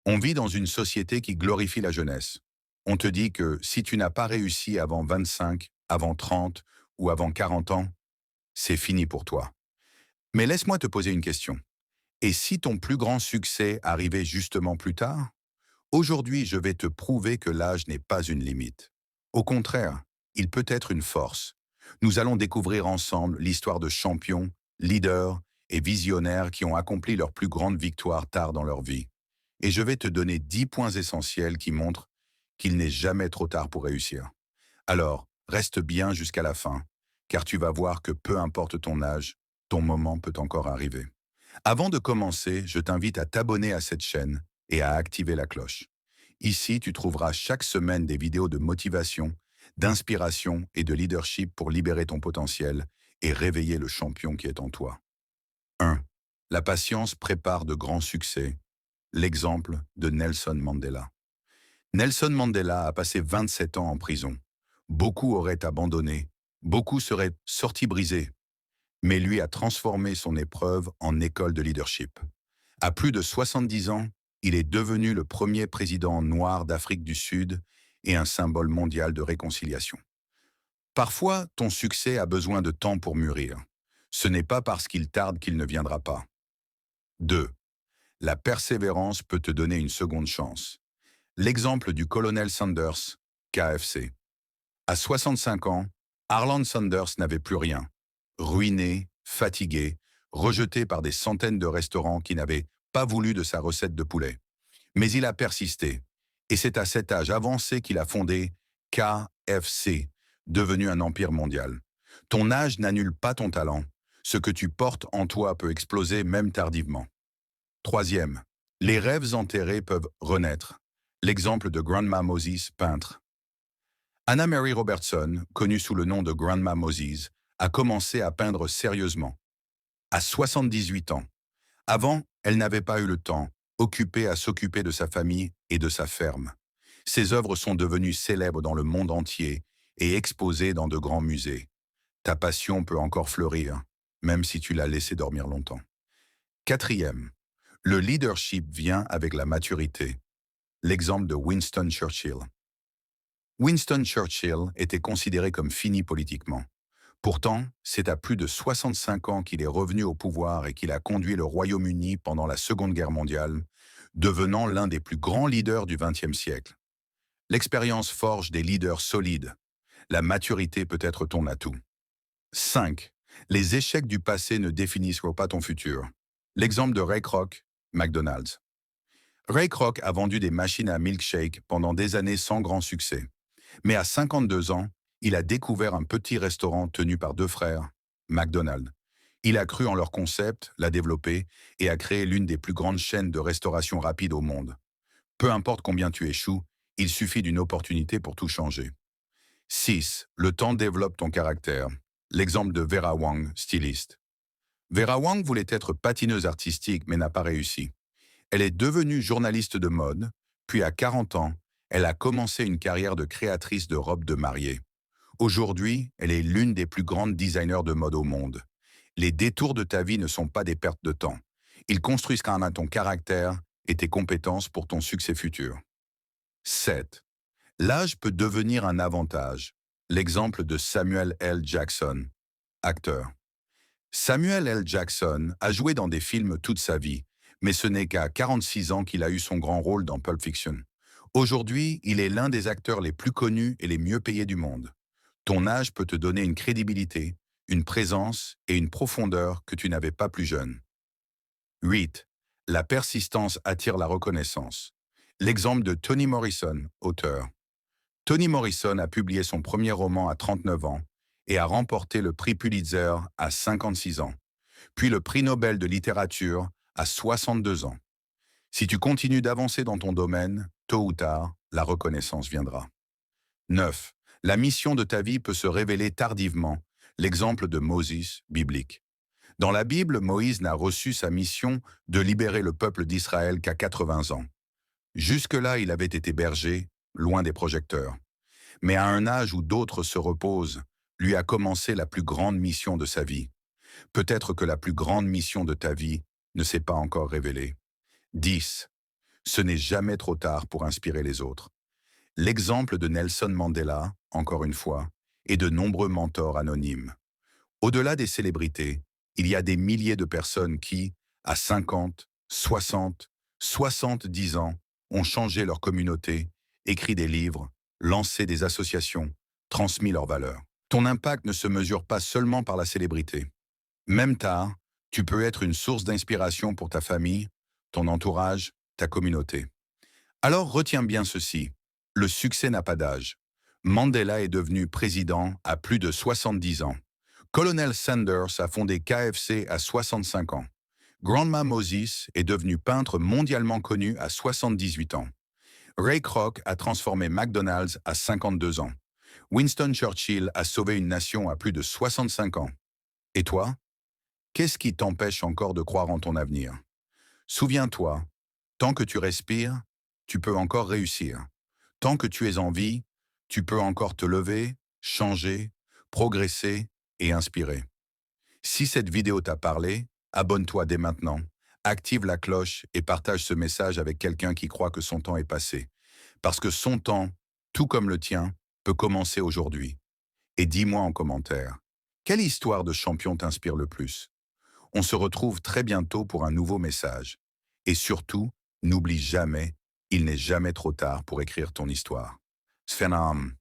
On vit dans une société qui glorifie la jeunesse. On te dit que si tu n'as pas réussi avant 25, avant 30 ou avant 40 ans, c'est fini pour toi. Mais laisse-moi te poser une question. Et si ton plus grand succès arrivait justement plus tard? Aujourd'hui, je vais te prouver que l'âge n'est pas une limite. Au contraire, il peut être une force. Nous allons découvrir ensemble l'histoire de champions, leaders et visionnaires qui ont accompli leurs plus grandes victoires tard dans leur vie. Et je vais te donner 10 points essentiels qui montrent qu'il n'est jamais trop tard pour réussir. Alors, reste bien jusqu'à la fin, car tu vas voir que peu importe ton âge, ton moment peut encore arriver. Avant de commencer, je t'invite à t'abonner à cette chaîne et à activer la cloche. Ici, tu trouveras chaque semaine des vidéos de motivation, d'inspiration et de leadership pour libérer ton potentiel et réveiller le champion qui est en toi. 1. La patience prépare de grands succès. L'exemple de Nelson Mandela. Nelson Mandela a passé 27 ans en prison. Beaucoup auraient abandonné, beaucoup seraient sortis brisés, mais lui a transformé son épreuve en école de leadership. À plus de 70 ans, il est devenu le premier président noir d'Afrique du Sud et un symbole mondial de réconciliation. Parfois, ton succès a besoin de temps pour mûrir. Ce n'est pas parce qu'il tarde qu'il ne viendra pas. 2. La persévérance peut te donner une seconde chance. L'exemple du colonel Sanders, KFC. À 65 ans, Harland Sanders n'avait plus rien. Ruiné, fatigué, rejeté par des centaines de restaurants qui n'avaient pas voulu de sa recette de poulet. Mais il a persisté. Et c'est à cet âge avancé qu'il a fondé KFC, devenu un empire mondial. Ton âge n'annule pas ton talent. Ce que tu portes en toi peut exploser même tardivement. Troisième, les rêves enterrés peuvent renaître. L'exemple de Grandma Moses, peintre. Anna Mary Robertson, connue sous le nom de Grandma Moses, a commencé à peindre sérieusement, à 78 ans. Avant, elle n'avait pas eu le temps, occupée à s'occuper de sa famille et de sa ferme. Ses œuvres sont devenues célèbres dans le monde entier et exposées dans de grands musées. Ta passion peut encore fleurir, même si tu l'as laissée dormir longtemps. Quatrième, le leadership vient avec la maturité. L'exemple de Winston Churchill. Winston Churchill était considéré comme fini politiquement. Pourtant, c'est à plus de 65 ans qu'il est revenu au pouvoir et qu'il a conduit le Royaume-Uni pendant la Seconde Guerre mondiale, devenant l'un des plus grands leaders du XXe siècle. L'expérience forge des leaders solides. La maturité peut être ton atout. 5. Les échecs du passé ne définiront pas ton futur. L'exemple de Ray Kroc, McDonald's. Ray Kroc a vendu des machines à milkshake pendant des années sans grand succès. Mais à 52 ans, il a découvert un petit restaurant tenu par deux frères, McDonald's. Il a cru en leur concept, l'a développé et a créé l'une des plus grandes chaînes de restauration rapide au monde. Peu importe combien tu échoues, il suffit d'une opportunité pour tout changer. 6. Le temps développe ton caractère. L'exemple de Vera Wang, styliste. Vera Wang voulait être patineuse artistique mais n'a pas réussi. Elle est devenue journaliste de mode, puis à 40 ans, elle a commencé une carrière de créatrice de robes de mariée. Aujourd'hui, elle est l'une des plus grandes designers de mode au monde. Les détours de ta vie ne sont pas des pertes de temps. Ils construisent quand même ton caractère et tes compétences pour ton succès futur. 7. L'âge peut devenir un avantage. L'exemple de Samuel L. Jackson, acteur. Samuel L. Jackson a joué dans des films toute sa vie, mais ce n'est qu'à 46 ans qu'il a eu son grand rôle dans Pulp Fiction. Aujourd'hui, il est l'un des acteurs les plus connus et les mieux payés du monde. Ton âge peut te donner une crédibilité, une présence et une profondeur que tu n'avais pas plus jeune. 8. La persistance attire la reconnaissance. L'exemple de Toni Morrison, auteur. Toni Morrison a publié son premier roman à 39 ans et a remporté le prix Pulitzer à 56 ans, puis le prix Nobel de littérature à 62 ans. Si tu continues d'avancer dans ton domaine, tôt ou tard, la reconnaissance viendra. 9. La mission de ta vie peut se révéler tardivement. L'exemple de Moses, biblique. Dans la Bible, Moïse n'a reçu sa mission de libérer le peuple d'Israël qu'à 80 ans. Jusque-là, il avait été berger, loin des projecteurs. Mais à un âge où d'autres se reposent, lui a commencé la plus grande mission de sa vie. Peut-être que la plus grande mission de ta vie ne s'est pas encore révélée. 10. Ce n'est jamais trop tard pour inspirer les autres. L'exemple de Nelson Mandela, encore une fois, et de nombreux mentors anonymes. Au-delà des célébrités, il y a des milliers de personnes qui, à 50, 60, 70 ans, ont changé leur communauté, écrit des livres, lancé des associations, transmis leurs valeurs. Ton impact ne se mesure pas seulement par la célébrité. Même tard, tu peux être une source d'inspiration pour ta famille, ton entourage, ta communauté. Alors retiens bien ceci, le succès n'a pas d'âge. Mandela est devenu président à plus de 70 ans. Colonel Sanders a fondé KFC à 65 ans. Grandma Moses est devenue peintre mondialement connue à 78 ans. Ray Kroc a transformé McDonald's à 52 ans. Winston Churchill a sauvé une nation à plus de 65 ans. Et toi? Qu'est-ce qui t'empêche encore de croire en ton avenir? Souviens-toi, tant que tu respires, tu peux encore réussir. Tant que tu es en vie, tu peux encore te lever, changer, progresser et inspirer. Si cette vidéo t'a parlé, abonne-toi dès maintenant, active la cloche et partage ce message avec quelqu'un qui croit que son temps est passé. Parce que son temps, tout comme le tien, peut commencer aujourd'hui. Et dis-moi en commentaire, quelle histoire de champion t'inspire le plus? On se retrouve très bientôt pour un nouveau message. Et surtout, n'oublie jamais, il n'est jamais trop tard pour écrire ton histoire. Svenam.